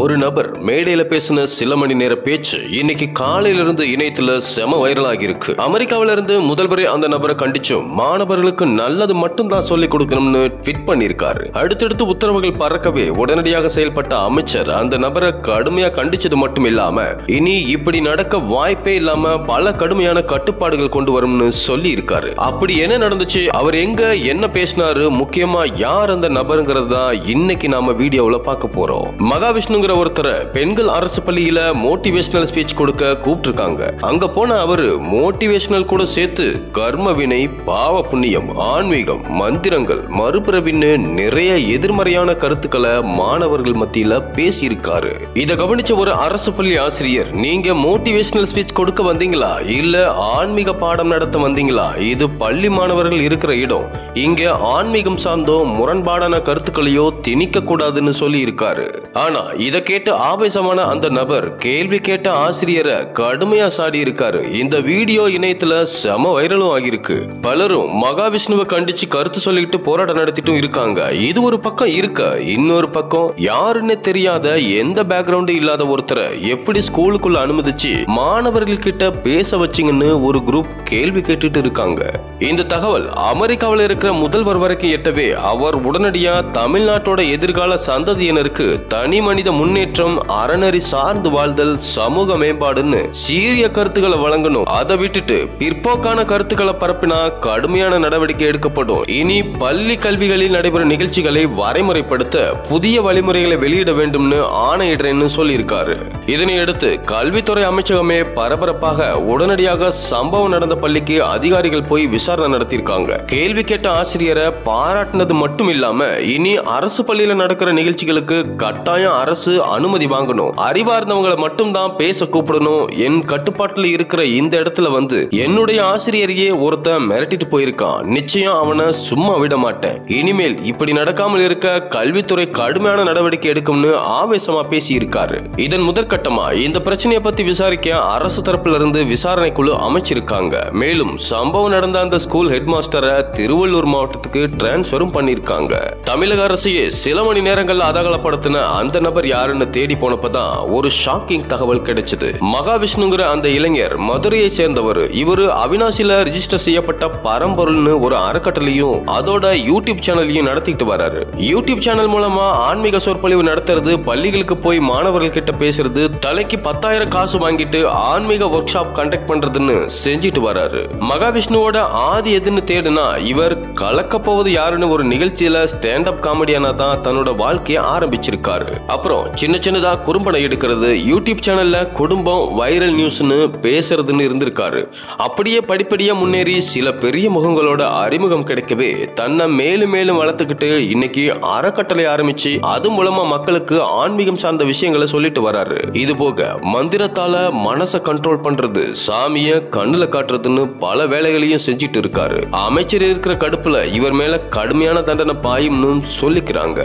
ஒரு நபர் மேடையில பேசின சில மணி நேர பேச்சு இன்னைக்கு காலையில இருந்து இணையத்துல செம வைரலாகி இருக்கு. அமெரிக்காவில இருந்து முதல்வரே அந்த நபரை கண்டிச்சும் மாணவர்களுக்கு நல்லது மட்டும் தான் சொல்லிக் கொடுக்கணும்னு ட்வீட் பண்ணிருக்காரு. அடுத்தடுத்து உத்தரவுகள் பறக்கவே உடனடியாக செயல்பட்ட அமைச்சர் அந்த நபரை கடுமையா கண்டிச்சது மட்டும் இல்லாம இனி இப்படி நடக்க வாய்ப்பே இல்லாம பல கடுமையான கட்டுப்பாடுகள் கொண்டு வரும்னு சொல்லி இருக்காரு. அப்படி என்ன நடந்துச்சு, அவர் எங்க என்ன பேசினாரு, முக்கியமா யார் அந்த நபருங்கிறது தான் இன்னைக்கு நாம வீடியோல பார்க்க போறோம். மகாவிஷ்ணு ஒருத்தரை பெண்கள் அரசு பள்ளியில மோட்டிவேஷனல் ஸ்பீச் கொடுக்க கூப்பிட்டிருக்காங்க. அங்க போன அவரு மோட்டிவேஷனல் கூட சேர்த்து கர்ம வினை, பாவ புண்ணியம், ஆன்மீகம், மந்திரங்கள், மறுபிறவின்னு நிறைய எதிர்மறையான கருத்துக்களை மாணவர்கள் மத்தியில பேசியிருக்காரு. இத கவனிச்ச ஒரு அரசு பள்ளி ஆசிரியர், நீங்க மோட்டிவேஷனல் ஸ்பீச் கொடுக்க வந்தீங்களா இல்ல ஆன்மீக பாடம் நடத்த வந்தீங்களா? இது பள்ளி மாணவர்கள் இருக்கிற இடம். இங்க ஆன்மீகம் சார்ந்தோ முரண்பாடான கருத்துக்களையோ திணிக்க கூடாதுன்னு சொல்லி இருக்காரு. ஆனா இத கேட்டு ஆவேசமான அந்த நபர் கேள்வி கேட்ட ஆசிரியரை கடுமையா சாடி இருக்காரு. இந்த வீடியோ இணையத்துல செம வைரலும் ஆகிருக்கு. பலரும் மகாவிஷ்ணுவை கண்டிச்சு கருத்து சொல்லிட்டு போராட்டம் நடத்திட்டும் இருக்காங்க. இது ஒரு பக்கம் இருக்க, இன்னொரு பக்கம் யாருன்னு தெரியாத எந்த பேக்ரவுண்டும் இல்லாத ஒருத்தரை எப்படி ஸ்கூலுக்குள்ள அனுமதிச்சு மாணவர்கள் கிட்ட பேச வச்சிங்கன்னு ஒரு குரூப் கேள்வி கேட்டுட்டு இருக்காங்க. இந்த தகவல் அமெரிக்காவில் இருக்கிற முதல்வர் வரைக்கும் எட்டவே அவர் உடனடியா தமிழ்நாட்டோட எதிர்கால சந்ததியினருக்கு தனி மனித முன்னேற்றம், அறநெறி சார்ந்து வாழ்தல், சமூக மேம்பாடுன்னு சீரிய கருத்துக்களை வழங்கணும். அதை விட்டுட்டு பிற்போக்கான கருத்துக்களை பரப்பினா கடுமையான நடவடிக்கை எடுக்கப்படும். இனி பள்ளி கல்விகளில் நடைபெறும் நிகழ்ச்சிகளை வரைமுறைப்படுத்த புதிய வழிமுறைகளை வெளியிட வேண்டும்னு ஆணையிடுறேன்னு சொல்லியிருக்காரு. இதனையடுத்து கல்வித்துறை அமைச்சகமே பரபரப்பாக உடனடியாக சம்பவம் நடந்த பள்ளிக்கு அதிகாரிகள் போய் விசாரணை நடத்தியிருக்காங்க. கேள்வி கேட்ட ஆசிரியரை பாராட்டினது மட்டும் இல்லாம இனி அரசு பள்ளியில நடக்கிற நிகழ்ச்சிகளுக்கு கட்டாயம் அரசு அனுமதி வாங்கணும். அறிவார்ந்தவங்களை மட்டும் தான் பேச கூப்பிடணும். என் கட்டுப்பாட்டில் இருக்கிற இந்த இடத்துல வந்து என்னுடைய ஆசிரியரையே ஒருத்தன் மிரட்டிட்டு போயிருக்கான். நிச்சயம் அவனை சும்மா விட மாட்டேன். இனிமேல் இப்படி நடக்காமல் இருக்க கல்வித்துறை கடுமையான நடவடிக்கை எடுக்கும்னு ஆவேசமா பேசி இருக்காரு. இதன் முதற்கட்டமா இந்த பிரச்சனையை பத்தி விசாரிக்க அரசு தரப்புல இருந்து விசாரணை குழு அமைச்சிருக்காங்க. மேலும் சம்பவம் நடந்த அந்த ஸ்கூல் ஹெட் மாஸ்டரை திருவள்ளூர் மாவட்டத்துக்கு டிரான்ஸ்பரும் பண்ணிருக்காங்க. தமிழக அரசையே சில மணி நேரங்கள் அதகலப்படுத்தின அந்த நபர் யாருன்னு தேடி போனப்பதான் ஒரு ஷாக்கிங் தகவல் கிடைச்சது. மகாவிஷ்ணுங்கிற அந்த இளைஞர் மதுரையை சேர்ந்தவர். இவரு அவினாசில ரிஜிஸ்டர் செய்யப்பட்ட பரம்பொருள்னு ஒரு அறக்கட்டளையும் அதோட யூடியூப் சேனலையும் நடத்திட்டு வராரு. யூடியூப் சேனல் மூலமா ஆன்மீக சொற்பொழிவு நடத்துறது, பள்ளிகளுக்கு போய் மாணவர்கள் கிட்ட பேசுறது, தலைக்கு 10,000 காசு வாங்கிட்டு ஆன்மீக ஒர்க் ஷாப் கண்டக்ட் பண்றதுன்னு செஞ்சிட்டு வராரு. மகாவிஷ்ணுவோட ஆதி எதுன்னு தேடுனா இவர் கலக்க போவது யாருன்னு ஒரு நிகழ்ச்சியில ஸ்டாண்ட் அப் காமெடியானா தான் தன்னோட வாழ்க்கையை ஆரம்பிச்சிருக்காரு. அப்புறம் சின்ன சின்னதா குறும்படம் எடுக்கிறது, யூடியூப் சேனல்ல குடும்பம், வைரல் நியூஸ்னு பேசுறதுன்னு இருந்திருக்காரு. அப்படியே படிப்படியா முன்னேறி சில பெரிய முகங்களோட அறிமுகம் கிடைக்கவே தன்னை மேலும் மேலும் வளர்த்துக்கிட்டு இன்னைக்கு அறக்கட்டளை ஆரம்பிச்சு அது மூலமா மக்களுக்கு ஆன்மீகம் சார்ந்த விஷயங்களை சொல்லிட்டு வராரு. இது போக மந்திரத்தால மனசை கண்ட்ரோல் பண்றது, சாமிய கண்ணுல காட்டுறதுன்னு பல வேலைகளையும் செஞ்சிட்டு இருக்காரு. அமைச்சர் இருக்கிற கடுப்புல இவர் மேல கடுமையான தண்டனை பாயும்னு சொல்லிக்கிறாங்க.